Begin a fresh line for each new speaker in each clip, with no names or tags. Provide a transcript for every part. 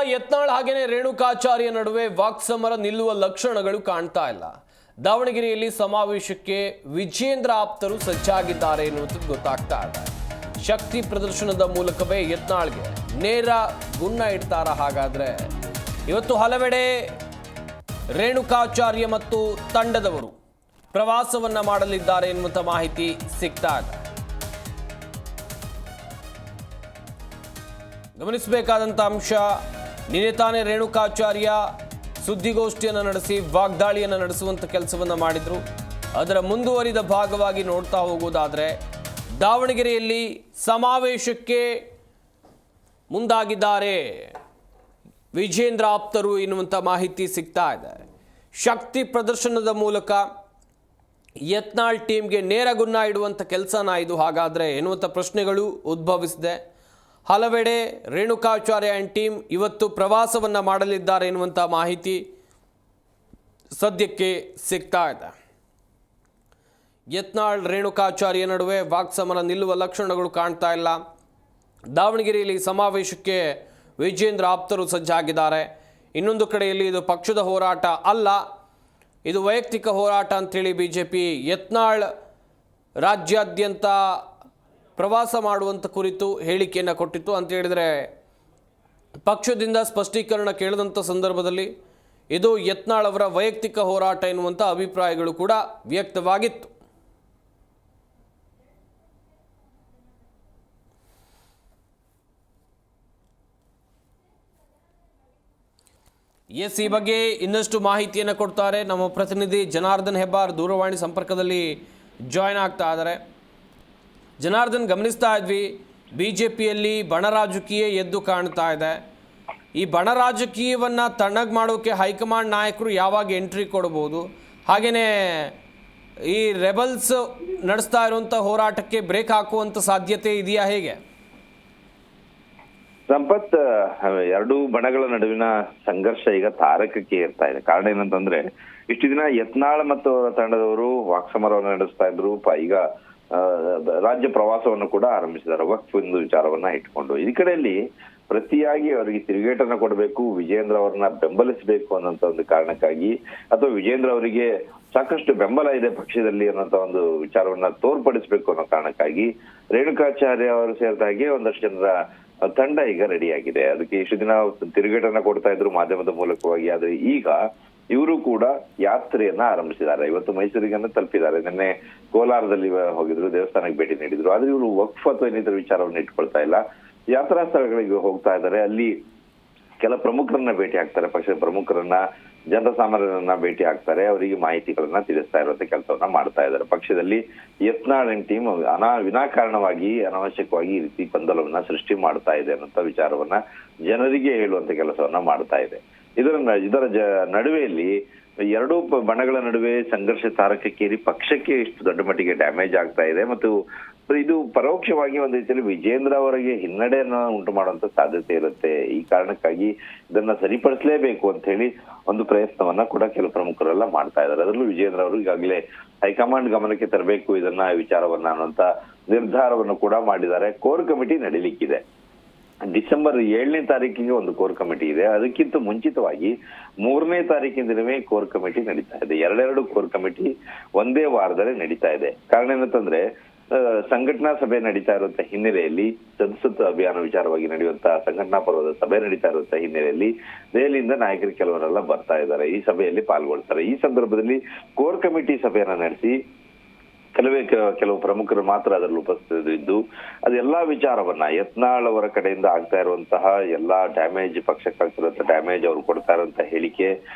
ಯತ್ನಾಳ್ ಹಾಗೇನೆ ರೇಣುಕಾಚಾರ್ಯ ನಡುವೆ ವಾಕ್ಸಮರ ನಿಲ್ಲುವ ಲಕ್ಷಣಗಳು ಕಾಣ್ತಾ ಇಲ್ಲ. ದಾವಣಗೆರೆಯಲ್ಲಿ ಸಮಾವೇಶಕ್ಕೆ ವಿಜೇಂದ್ರ ಆಪ್ತರು ಸಜ್ಜಾಗಿದ್ದಾರೆ ಎನ್ನುವುದು ಗೊತ್ತಾಗ್ತಾ ಇದೆ. ಶಕ್ತಿ ಪ್ರದರ್ಶನದ ಮೂಲಕವೇ ಯತ್ನಾಳ್ಗೆ ನೇರ ಗುಣ ಇಡ್ತಾರ. ಹಾಗಾದ್ರೆ ಇವತ್ತು ಹಲವೆಡೆ ರೇಣುಕಾಚಾರ್ಯ ಮತ್ತು ತಂಡದವರು ಪ್ರವಾಸವನ್ನ ಮಾಡಲಿದ್ದಾರೆ ಎನ್ನುವಂತ ಮಾಹಿತಿ ಸಿಗ್ತಾ ಇದೆ. ಗಮನಿಸಬೇಕಾದಂಥ ಅಂಶ, ನಿನ್ನೆ ತಾನೇ ರೇಣುಕಾಚಾರ್ಯ ಸುದ್ದಿಗೋಷ್ಠಿಯನ್ನು ನಡೆಸಿ ವಾಗ್ದಾಳಿಯನ್ನು ನಡೆಸುವಂಥ ಕೆಲಸವನ್ನು ಮಾಡಿದರು. ಅದರ ಮುಂದುವರಿದ ಭಾಗವಾಗಿ ನೋಡ್ತಾ ಹೋಗೋದಾದರೆ ದಾವಣಗೆರೆಯಲ್ಲಿ ಸಮಾವೇಶಕ್ಕೆ ಮುಂದಾಗಿದ್ದಾರೆ ವಿಜೇಂದ್ರ ಆಪ್ತರು ಎನ್ನುವಂಥ ಮಾಹಿತಿ ಸಿಗ್ತಾ ಇದೆ. ಶಕ್ತಿ ಪ್ರದರ್ಶನದ ಮೂಲಕ ಯತ್ನಾಳ್ ಟೀಮ್ಗೆ ನೇರ ಗುನ್ನ ಇಡುವಂಥ ಕೆಲಸನ ಇದು ಹಾಗಾದರೆ ಎನ್ನುವಂಥ ಪ್ರಶ್ನೆಗಳು ಉದ್ಭವಿಸಿದೆ. ಹಲವೆಡೆ ರೇಣುಕಾಚಾರ್ಯ ಆ್ಯಂಡ್ ಟೀಮ್ ಇವತ್ತು ಪ್ರವಾಸವನ್ನು ಮಾಡಲಿದ್ದಾರೆ ಎನ್ನುವಂಥ ಮಾಹಿತಿ ಸದ್ಯಕ್ಕೆ ಸಿಗ್ತಾ ಇದೆ. ಯತ್ನಾಳ್ ರೇಣುಕಾಚಾರ್ಯ ನಡುವೆ ವಾಕ್ಸಮರ ನಿಲ್ಲುವ ಲಕ್ಷಣಗಳು ಕಾಣ್ತಾ ಇಲ್ಲ. ದಾವಣಗೆರೆಯಲ್ಲಿ ಸಮಾವೇಶಕ್ಕೆ ವಿಜೇಂದ್ರ ಆಪ್ತರು ಸಜ್ಜಾಗಿದ್ದಾರೆ. ಇನ್ನೊಂದು ಕಡೆಯಲ್ಲಿ ಇದು ಪಕ್ಷದ ಹೋರಾಟ ಅಲ್ಲ, ಇದು ವೈಯಕ್ತಿಕ ಹೋರಾಟ ಅಂತೇಳಿ ಬಿಜೆಪಿ ಯತ್ನಾಳ್ ರಾಜ್ಯಾದ್ಯಂತ ಪ್ರವಾಸ ಮಾಡುವಂಥ ಕುರಿತು ಹೇಳಿಕೆಯನ್ನು ಕೊಟ್ಟಿತ್ತು. ಅಂತ ಹೇಳಿದರೆ ಪಕ್ಷದಿಂದ ಸ್ಪಷ್ಟೀಕರಣ ಕೇಳಿದಂಥ ಸಂದರ್ಭದಲ್ಲಿ ಇದು ಯತ್ನಾಳ್ ಅವರ ವೈಯಕ್ತಿಕ ಹೋರಾಟ ಎನ್ನುವಂಥ ಅಭಿಪ್ರಾಯಗಳು ಕೂಡ ವ್ಯಕ್ತವಾಗಿತ್ತು. ಈ ಬಗ್ಗೆ ಇನ್ನಷ್ಟು ಮಾಹಿತಿಯನ್ನು ಕೊಡ್ತಾರೆ ನಮ್ಮ ಪ್ರತಿನಿಧಿ ಜನಾರ್ದನ್ ಹೆಬ್ಬಾರ್ ದೂರವಾಣಿ ಸಂಪರ್ಕದಲ್ಲಿ ಜಾಯ್ನ್ ಆಗ್ತಾ ಇದ್ದಾರೆ. ಜನಾರ್ದನ್, ಗಮನಿಸ್ತಾ ಇದ್ವಿ ಬಿಜೆಪಿಯಲ್ಲಿ ಬಣ ರಾಜಕೀಯ ಎದ್ದು ಕಾಣ್ತಾ ಇದೆ. ಈ ಬಣ ರಾಜಕೀಯವನ್ನು ತಣ್ಣಗೆ ಮಾಡೋಕ್ಕೆ ಹೈಕಮಾಂಡ್ ನಾಯಕರು ಯಾವಾಗ ಎಂಟ್ರಿ ಕೊಡ್ಬೋದು, ಹಾಗೆಯೇ ಈ ರೆಬಲ್ಸ್ ನಡೆಸ್ತಾ ಇರುವಂಥ ಹೋರಾಟಕ್ಕೆ ಬ್ರೇಕ್ ಹಾಕುವಂಥ ಸಾಧ್ಯತೆ ಇದೆಯಾ, ಹೇಗೆ?
ಸಂಪತ್, ಎರಡೂ ಬಣಗಳ ನಡುವಿನ ಸಂಘರ್ಷ ಈಗ ತಾರಕಕ್ಕೆ ಏರ್ತಾ ಇದೆ. ಕಾರಣ ಏನಂತಂದ್ರೆ, ಇಷ್ಟು ದಿನ ಯತ್ನಾಳ್ ಮತ್ತು ತಂಡದವರು ವಾಕ್ಸಮರವನ್ನು ನಡೆಸ್ತಾ ಇದ್ರು. ಈಗ ರಾಜ್ಯ ಪ್ರವಾಸವನ್ನು ಕೂಡ ಆರಂಭಿಸಿದ್ದಾರೆ ವಕ್ಫ್ ಒಂದು ವಿಚಾರವನ್ನ ಇಟ್ಕೊಂಡು. ಈ ಕಡೆಯಲ್ಲಿ ಪ್ರತಿಯಾಗಿ ಅವರಿಗೆ ತಿರುಗೇಟನ್ನ ಕೊಡಬೇಕು, ವಿಜೇಂದ್ರ ಅವರನ್ನ ಬೆಂಬಲಿಸಬೇಕು ಅನ್ನೋಂಥ ಒಂದು ಕಾರಣಕ್ಕಾಗಿ, ಅಥವಾ ವಿಜೇಂದ್ರ ಅವರಿಗೆ ಸಾಕಷ್ಟು ಬೆಂಬಲ ಇದೆ ಪಕ್ಷದಲ್ಲಿ ಅನ್ನೋಂಥ ಒಂದು ವಿಚಾರವನ್ನ ತೋರ್ಪಡಿಸಬೇಕು ಅನ್ನೋ ಕಾರಣಕ್ಕಾಗಿ ರೇಣುಕಾಚಾರ್ಯ ಅವರು ಸೇರಿದ ಹಾಗೆ ಒಂದಷ್ಟು ಜನರ ತಂಡ ಈಗ ರೆಡಿ ಆಗಿದೆ. ಅದಕ್ಕೆ ಇಷ್ಟು ದಿನ ತಿರುಗೇಟನ್ನ ಕೊಡ್ತಾ ಇದ್ರು ಮಾಧ್ಯಮದ ಮೂಲಕವಾಗಿ. ಆದ್ರೆ ಈಗ ಇವರು ಕೂಡ ಯಾತ್ರೆಯನ್ನ ಆರಂಭಿಸಿದ್ದಾರೆ. ಇವತ್ತು ಮೈಸೂರಿಗನ್ನ ತಲುಪಿದ್ದಾರೆ. ನಿನ್ನೆ ಕೋಲಾರದಲ್ಲಿ ಹೋಗಿದ್ರು, ದೇವಸ್ಥಾನಕ್ಕೆ ಭೇಟಿ ನೀಡಿದ್ರು. ಆದ್ರೆ ಇವರು ವಕ್ಫ್ ಅಥವಾ ಇನ್ನಿತರ ವಿಚಾರವನ್ನು ಇಟ್ಕೊಳ್ತಾ ಇಲ್ಲ. ಯಾತ್ರಾ ಸ್ಥಳಗಳಿಗೆ ಹೋಗ್ತಾ ಇದ್ದಾರೆ. ಅಲ್ಲಿ ಕೆಲ ಪ್ರಮುಖರನ್ನ ಭೇಟಿ ಆಗ್ತಾರೆ, ಪಕ್ಷದ ಪ್ರಮುಖರನ್ನ, ಜನಸಾಮಾನ್ಯರನ್ನ ಭೇಟಿ ಆಗ್ತಾರೆ. ಅವರಿಗೆ ಮಾಹಿತಿಗಳನ್ನ ತಿಳಿಸ್ತಾ ಇರುವಂತ ಕೆಲಸವನ್ನ ಮಾಡ್ತಾ ಇದ್ದಾರೆ. ಪಕ್ಷದಲ್ಲಿ ಯತ್ನಾಳ್ ಟೀಮ್ ವಿನಾಕಾರಣವಾಗಿ ಅನಾವಶ್ಯಕವಾಗಿ ಈ ರೀತಿ ಗೊಂದಲವನ್ನ ಸೃಷ್ಟಿ ಮಾಡ್ತಾ ಇದೆ ಅನ್ನೋ ವಿಚಾರವನ್ನ ಜನರಿಗೆ ಹೇಳುವಂತ ಕೆಲಸವನ್ನ ಮಾಡ್ತಾ ಇದೆ. ಇದರ ನಡುವೆಯಲ್ಲಿ ಎರಡೂ ಬಣಗಳ ನಡುವೆ ಸಂಘರ್ಷ ತಾರಕಕ್ಕೇರಿ ಪಕ್ಷಕ್ಕೆ ಇಷ್ಟು ದೊಡ್ಡ ಮಟ್ಟಿಗೆ ಡ್ಯಾಮೇಜ್ ಆಗ್ತಾ ಇದೆ. ಮತ್ತು ಇದು ಪರೋಕ್ಷವಾಗಿ ಒಂದು ರೀತಿಯಲ್ಲಿ ವಿಜೇಂದ್ರ ಅವರಿಗೆ ಹಿನ್ನಡೆಯನ್ನ ಉಂಟು ಮಾಡುವಂತ ಸಾಧ್ಯತೆ ಇರುತ್ತೆ. ಈ ಕಾರಣಕ್ಕಾಗಿ ಇದನ್ನ ಸರಿಪಡಿಸಲೇಬೇಕು ಅಂತ ಹೇಳಿ ಒಂದು ಪ್ರಯತ್ನವನ್ನ ಕೂಡ ಕೆಲವು ಪ್ರಮುಖರೆಲ್ಲ ಮಾಡ್ತಾ ಇದ್ದಾರೆ. ಅದರಲ್ಲೂ ವಿಜೇಂದ್ರ ಅವರು ಈಗಾಗಲೇ ಹೈಕಮಾಂಡ್ ಗಮನಕ್ಕೆ ತರಬೇಕು ಇದನ್ನ ವಿಚಾರವನ್ನ ಅನ್ನುವಂತ ನಿರ್ಧಾರವನ್ನು ಕೂಡ ಮಾಡಿದ್ದಾರೆ. ಕೋರ್ ಕಮಿಟಿ ನಡೀಲಿಕ್ಕಿದೆ. ಡಿಸೆಂಬರ್ 7ನೇ ತಾರೀಕಿಗೆ ಒಂದು ಕೋರ್ ಕಮಿಟಿ ಇದೆ. ಅದಕ್ಕಿಂತ ಮುಂಚಿತವಾಗಿ 3ನೇ ತಾರೀಕಿನ ದಿನವೇ ಕೋರ್ ಕಮಿಟಿ ನಡೀತಾ ಇದೆ. ಎರಡೆರಡು ಕೋರ್ ಕಮಿಟಿ ಒಂದೇ ವಾರದಲ್ಲಿ ನಡೀತಾ ಇದೆ. ಕಾರಣ ಏನಂತಂದ್ರೆ, ಸಂಘಟನಾ ಸಭೆ ನಡೀತಾ ಇರುವಂತ ಹಿನ್ನೆಲೆಯಲ್ಲಿ, ಸಂಸತ್ ಅಭಿಯಾನ ವಿಚಾರವಾಗಿ ನಡೆಯುವಂತ ಸಂಘಟನಾ ಪರ್ವದ ಸಭೆ ನಡೀತಾ ಇರುವಂತ ಹಿನ್ನೆಲೆಯಲ್ಲಿ ದೆಹಲಿಯಿಂದ ನಾಯಕರು ಕೆಲವರೆಲ್ಲ ಬರ್ತಾ ಇದ್ದಾರೆ, ಈ ಸಭೆಯಲ್ಲಿ ಪಾಲ್ಗೊಳ್ತಾರೆ. ಈ ಸಂದರ್ಭದಲ್ಲಿ ಕೋರ್ ಕಮಿಟಿ ಸಭೆಯನ್ನ ನಡೆಸಿ ಕೆಲವು ಪ್ರಮುಖರು ಮಾತ್ರ ಅದರಲ್ಲಿ ಉಪಸ್ಥಿತರಿದ್ದು ಅದೆಲ್ಲಾ ವಿಚಾರವನ್ನ ಯತ್ನಾಳ್ ಅವರ ಕಡೆಯಿಂದ ಆಗ್ತಾ ಇರುವಂತಹ ಎಲ್ಲಾ ಡ್ಯಾಮೇಜ್, ಪಕ್ಷಕ್ಕಾಗ್ತಿರುವಂತ ಡ್ಯಾಮೇಜ್, ಅವ್ರು ಕೊಡ್ತಾ ಇರುವಂತಹ ಹೇಳಿಕೆ,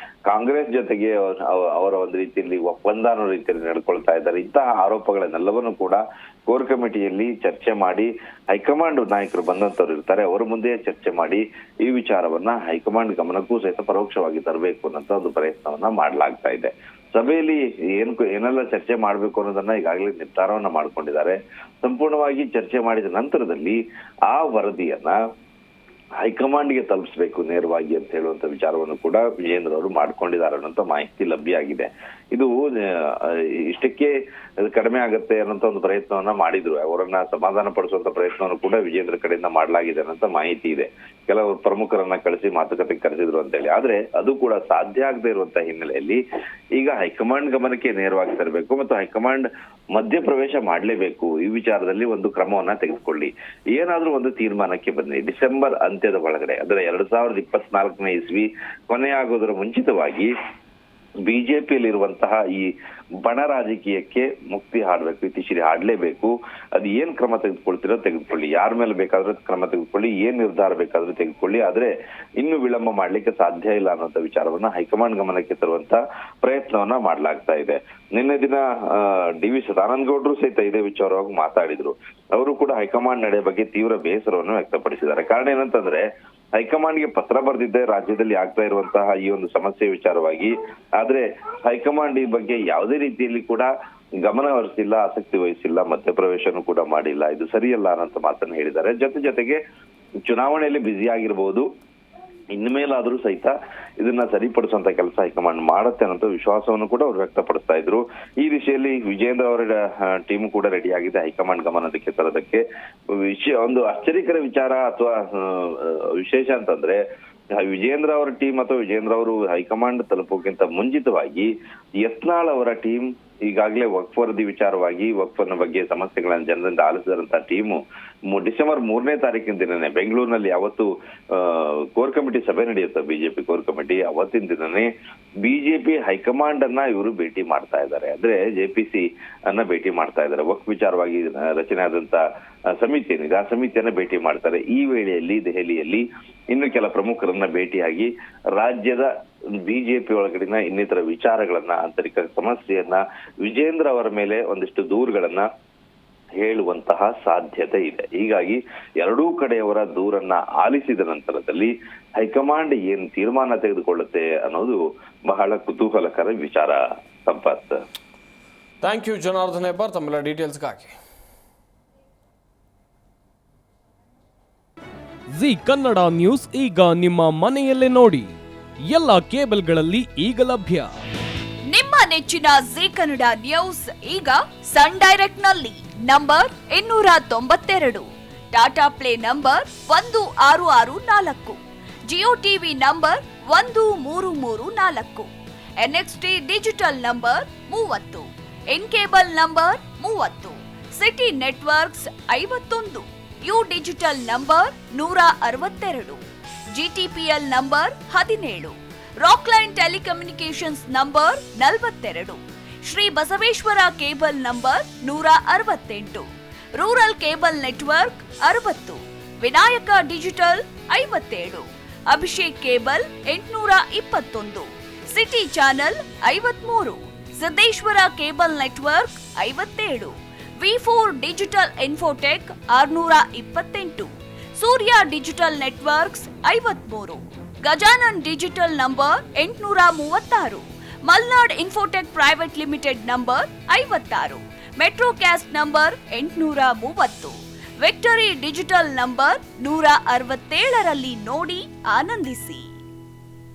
ಕಾಂಗ್ರೆಸ್ ಜೊತೆಗೆ ಅವರ ಒಂದು ರೀತಿಯಲ್ಲಿ ಒಪ್ಪಂದ ಅನ್ನೋ ರೀತಿಯಲ್ಲಿ ನಡ್ಕೊಳ್ತಾ ಇದ್ದಾರೆ. ಇಂತಹ ಆರೋಪಗಳನ್ನೆಲ್ಲವನ್ನು ಕೂಡ ಕೋರ್ ಕಮಿಟಿಯಲ್ಲಿ ಚರ್ಚೆ ಮಾಡಿ, ಹೈಕಮಾಂಡ್ ನಾಯಕರು ಬಂದಂತವ್ರು ಇರ್ತಾರೆ, ಅವರ ಮುಂದೆ ಚರ್ಚೆ ಮಾಡಿ ಈ ವಿಚಾರವನ್ನ ಹೈಕಮಾಂಡ್ ಗಮನಕ್ಕೂ ಸಹಿತ ಪರೋಕ್ಷವಾಗಿ ತರಬೇಕು ಅನ್ನೋಂತ ಒಂದು ಪ್ರಯತ್ನವನ್ನ ಮಾಡ್ಲಾಗ್ತಾ ಇದೆ. ಸಭೆಯಲ್ಲಿ ಏನೆಲ್ಲ ಚರ್ಚೆ ಮಾಡ್ಬೇಕು ಅನ್ನೋದನ್ನ ಈಗಾಗಲೇ ನಿರ್ಧಾರವನ್ನ ಮಾಡ್ಕೊಂಡಿದ್ದಾರೆ. ಸಂಪೂರ್ಣವಾಗಿ ಚರ್ಚೆ ಮಾಡಿದ ನಂತರದಲ್ಲಿ ಆ ವರದಿಯನ್ನ ಹೈಕಮಾಂಡ್ಗೆ ತಲುಪಿಸಬೇಕು ನೇರವಾಗಿ ಅಂತ ಹೇಳುವಂತ ವಿಚಾರವನ್ನು ಕೂಡ ವಿಜೇಂದ್ರ ಅವರು ಮಾಡ್ಕೊಂಡಿದ್ದಾರೆ ಅನ್ನೋಂಥ ಮಾಹಿತಿ ಲಭ್ಯ ಆಗಿದೆ. ಇದು ಇಷ್ಟಕ್ಕೆ ಕಡಿಮೆ ಆಗುತ್ತೆ ಅನ್ನೋಂಥ ಒಂದು ಪ್ರಯತ್ನವನ್ನ ಮಾಡಿದ್ರು. ಅವರನ್ನ ಸಮಾಧಾನ ಪಡಿಸುವಂತ ಪ್ರಯತ್ನವನ್ನು ಕೂಡ ವಿಜೇಂದ್ರ ಕಡೆಯಿಂದ ಮಾಡಲಾಗಿದೆ ಅನ್ನೋಂಥ ಮಾಹಿತಿ ಇದೆ. ಕೆಲವು ಪ್ರಮುಖರನ್ನ ಕಳಿಸಿ ಮಾತುಕತೆ ಕರೆಸಿದ್ರು ಅಂತ ಹೇಳಿ. ಆದ್ರೆ ಅದು ಕೂಡ ಸಾಧ್ಯ ಆಗದೆ ಇರುವಂತಹ ಹಿನ್ನೆಲೆಯಲ್ಲಿ ಈಗ ಹೈಕಮಾಂಡ್ ಗಮನಕ್ಕೆ ನೇರವಾಗಿ ತರಬೇಕು ಮತ್ತು ಹೈಕಮಾಂಡ್ ಮಧ್ಯಪ್ರವೇಶ ಮಾಡಲೇಬೇಕು. ಈ ವಿಚಾರದಲ್ಲಿ ಒಂದು ಕ್ರಮವನ್ನ ತೆಗೆದುಕೊಳ್ಳಿ, ಏನಾದ್ರೂ ಒಂದು ತೀರ್ಮಾನಕ್ಕೆ ಬನ್ನಿ. ಡಿಸೆಂಬರ್ ಅಂತ್ಯದ ಒಳಗಡೆ, ಅಂದ್ರೆ 2024ನೇ ಇಸ್ವಿ ಕೊನೆಯಾಗೋದರ ಮುಂಚಿತವಾಗಿ ಬಿಜೆಪಿಯಲ್ಲಿ ಇರುವಂತಹ ಈ ಬಣ ರಾಜಕೀಯಕ್ಕೆ ಮುಕ್ತಿ ಹಾಡಬೇಕು, ಇತಿಶ್ರೀ ಹಾಡ್ಲೇಬೇಕು. ಅದು ಏನ್ ಕ್ರಮ ತೆಗೆದುಕೊಳ್ತಿರೋ ತೆಗೆದುಕೊಳ್ಳಿ, ಯಾರ ಮೇಲೆ ಬೇಕಾದ್ರೂ ಕ್ರಮ ತೆಗೆದುಕೊಳ್ಳಿ, ಏನ್ ನಿರ್ಧಾರ ಬೇಕಾದ್ರೂ ತೆಗೆದುಕೊಳ್ಳಿ. ಆದ್ರೆ ಇನ್ನು ವಿಳಂಬ ಮಾಡ್ಲಿಕ್ಕೆ ಸಾಧ್ಯ ಇಲ್ಲ ಅನ್ನೋಂಥ ವಿಚಾರವನ್ನ ಹೈಕಮಾಂಡ್ ಗಮನಕ್ಕೆ ತರುವಂತ ಪ್ರಯತ್ನವನ್ನ ಮಾಡ್ಲಾಗ್ತಾ ಇದೆ. ನಿನ್ನೆ ದಿನ ಡಿ.ವಿ. ಸದಾನಂದ ಗೌಡರು ಸಹಿತ ಇದೇ ವಿಚಾರವಾಗಿ ಮಾತಾಡಿದ್ರು. ಅವರು ಕೂಡ ಹೈಕಮಾಂಡ್ ನಡೆ ಬಗ್ಗೆ ತೀವ್ರ ಬೇಸರವನ್ನು ವ್ಯಕ್ತಪಡಿಸಿದ್ದಾರೆ. ಕಾರಣ ಏನಂತಂದ್ರೆ ಹೈಕಮಾಂಡ್ಗೆ ಪತ್ರ ಬರೆದಿದ್ದೆ ರಾಜ್ಯದಲ್ಲಿ ಆಗ್ತಾ ಇರುವಂತಹ ಈ ಒಂದು ಸಮಸ್ಯೆ ವಿಚಾರವಾಗಿ. ಆದ್ರೆ ಹೈಕಮಾಂಡ್ ಈ ಬಗ್ಗೆ ಯಾವುದೇ ರೀತಿಯಲ್ಲಿ ಕೂಡ ಗಮನ ಹರಿಸಿಲ್ಲ, ಆಸಕ್ತಿ ವಹಿಸಿಲ್ಲ, ಮಧ್ಯಪ್ರವೇಶನೂ ಕೂಡ ಮಾಡಿಲ್ಲ. ಇದು ಸರಿಯಲ್ಲ ಅನ್ನೋ ಮಾತನ್ನು ಹೇಳಿದ್ದಾರೆ. ಜೊತೆಗೆ ಚುನಾವಣೆಯಲ್ಲಿ ಬ್ಯುಸಿ ಆಗಿರ್ಬೋದು, ಇನ್ಮೇಲಾದ್ರೂ ಸಹಿತ ಇದನ್ನ ಸರಿಪಡಿಸುವಂತ ಕೆಲಸ ಹೈಕಮಾಂಡ್ ಮಾಡುತ್ತೆ ಅನ್ನೋ ವಿಶ್ವಾಸವನ್ನು ಕೂಡ ಅವ್ರು ವ್ಯಕ್ತಪಡಿಸ್ತಾ ಇದ್ರು. ಈ ದಿಶೆಯಲ್ಲಿ ವಿಜೇಂದ್ರ ಅವರ ಟೀಮ್ ಕೂಡ ರೆಡಿ ಆಗಿದೆ ಹೈಕಮಾಂಡ್ ಗಮನಕ್ಕೆ ತರೋದಕ್ಕೆ. ಒಂದು ಆಶ್ಚರ್ಯಕರ ವಿಚಾರ ಅಥವಾ ವಿಶೇಷ ಅಂತಂದ್ರೆ ವಿಜೇಂದ್ರ ಅವರ ಟೀಮ್ ಅಥವಾ ವಿಜೇಂದ್ರ ಅವರು ಹೈಕಮಾಂಡ್ ತಲುಪೋಕ್ಕಿಂತ ಮುಂಚಿತವಾಗಿ ಯತ್ನಾಳ್ ಅವರ ಟೀಮ್ ಈಗಾಗಲೇ ವಕ್ಫ್ ವರದಿ ವಿಚಾರವಾಗಿ ವಕ್ಫನ್ನ ಬಗ್ಗೆ ಸಮಸ್ಯೆಗಳನ್ನು ಜನರಿಂದ ಆಲಿಸಿದಂತಹ ಟೀಮು ಡಿಸೆಂಬರ್ 3ನೇ ತಾರೀಕಿನ ದಿನನೇ ಬೆಂಗಳೂರಿನಲ್ಲಿ ಯಾವತ್ತು ಕೋರ್ ಕಮಿಟಿ ಸಭೆ ನಡೆಯುತ್ತೆ, ಬಿಜೆಪಿ ಕೋರ್ ಕಮಿಟಿ, ಅವತ್ತಿನ ದಿನನೇ ಬಿಜೆಪಿ ಹೈಕಮಾಂಡ್ ಅನ್ನ ಇವರು ಭೇಟಿ ಮಾಡ್ತಾ ಇದ್ದಾರೆ. ಅಂದ್ರೆ ಜೆಪಿಸಿ ಅನ್ನ ಭೇಟಿ ಮಾಡ್ತಾ ಇದ್ದಾರೆ. ವಕ್ಫ್ ವಿಚಾರವಾಗಿ ರಚನೆ ಆದಂತ ಸಮಿತಿ ಏನಿದೆ ಆ ಸಮಿತಿಯನ್ನ ಭೇಟಿ ಮಾಡ್ತಾರೆ. ಈ ವೇಳೆಯಲ್ಲಿ ದೆಹಲಿಯಲ್ಲಿ ಇನ್ನು ಕೆಲ ಪ್ರಮುಖರನ್ನ ಭೇಟಿಯಾಗಿ ರಾಜ್ಯದ ಬಿಜೆಪಿ ಒಳಗಡಿನ ಇನ್ನಿತರ ವಿಚಾರಗಳನ್ನ, ಆಂತರಿಕ ಸಮಸ್ಯೆಯನ್ನ, ವಿಜೇಂದ್ರ ಅವರ ಮೇಲೆ ಒಂದಿಷ್ಟು ದೂರುಗಳನ್ನ ಹೇಳುವಂತಹ ಸಾಧ್ಯತೆ ಇದೆ. ಹೀಗಾಗಿ ಎರಡೂ ಕಡೆಯವರ ದೂರನ್ನ ಆಲಿಸಿದ ನಂತರದಲ್ಲಿ ಹೈಕಮಾಂಡ್ ಏನ್ ತೀರ್ಮಾನ ತೆಗೆದುಕೊಳ್ಳುತ್ತೆ ಅನ್ನೋದು ಬಹಳ ಕುತೂಹಲಕರ ವಿಚಾರ. ಸಂಪತ್,
ಥ್ಯಾಂಕ್ ಯು ಜನಾರ್ದನ್ ಹೆಬ್ಬಾರ್ ತಮ್ಮೆಲ್ಲ ಡೀಟೇಲ್ಸ್ಗಾಗಿ.
ಜಿ ಕನ್ನಡ ನ್ಯೂಸ್ ಈಗ ನಿಮ್ಮ ಮನೆಯಲ್ಲೇ ನೋಡಿ, ಎಲ್ಲ ಕೇಬಲ್ಗಳಲ್ಲಿ ಈಗ ಲಭ್ಯ.
ನಿಮ್ಮ ನೆಚ್ಚಿನ ಜಿ ಕನ್ನಡ ನ್ಯೂಸ್ ಈಗ ಸನ್ ಡೈರೆಕ್ಟ್ ನಲ್ಲಿ number 292, Tata Play number 1664, Jio TV number 1334, NXT digital number 30, N cable number 30, city networks 51, U digital number 162, GTPL number 17, Rockline telecommunications number 42, Shri Basaveshwara cable number 168, rural cable network 60, Vinayaka digital 57, Abhishek cable 821, city channel 53, Siddeshwara cable network 57, ವಿ4 digital infotech 628, Surya digital networks 53, Gajanan digital number 836, Malnad infotech private limited number 56, Metrocast number 830, Victory digital number 167ರಲ್ಲಿ ನೋಡಿ ಆನಂದಿಸಿ.